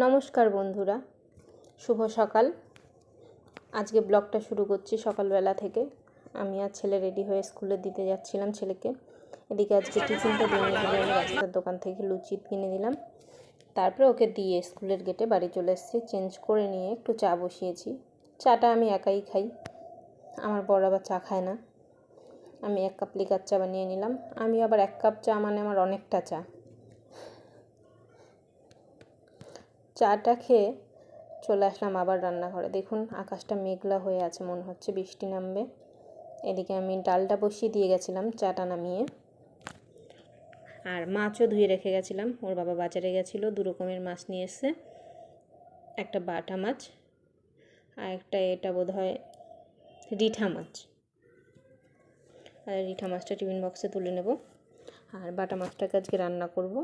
নমস্কার বন্ধুরা, শুভ সকাল। আজকে ব্লগটা শুরু করছি সকালবেলা থেকে। আমি আর ছেলে রেডি হয়ে স্কুলে দিতে যাচ্ছিলাম ছেলেকে। এদিকে আজকে টিফিনটা দিয়ে নিয়ে গেলে আমি রাস্তার দোকান থেকে লুচি কিনে দিলাম। তারপরে ওকে দিয়ে স্কুলের গেটে বাড়ি চলে এসেছি। চেঞ্জ করে নিয়ে একটু চা বসিয়েছি। চাটা আমি একাই খাই, আমার বড় আবার চা খায় না। আমি 1 কাপ লিকার চা বানিয়ে নিলাম। আমি আবার 1 কাপ চা মানে আমার অনেকটা চা। চাটা খেয়ে চলে আসলাম আবার রান্নাঘরে। দেখুন আকাশটা মেঘলা হয়ে আছে, মনে হচ্ছে বৃষ্টি নামবে। এদিকে আমি ডালটা বসিয়ে দিয়ে গেছিলাম চাটা নামিয়ে, আর মাছও ধুয়ে রেখে গেছিলাম। ওর বাবা বাজারে গেছিলো, 2 রকমের মাছ নিয়ে এসছে। একটা বাটা মাছ আর একটা এটা বোধহয় রিঠা মাছ। আর রিঠা মাছটা টিফিন বক্সে তুলে নেব। আর বাটা মাছটাকে আজকে রান্না করব।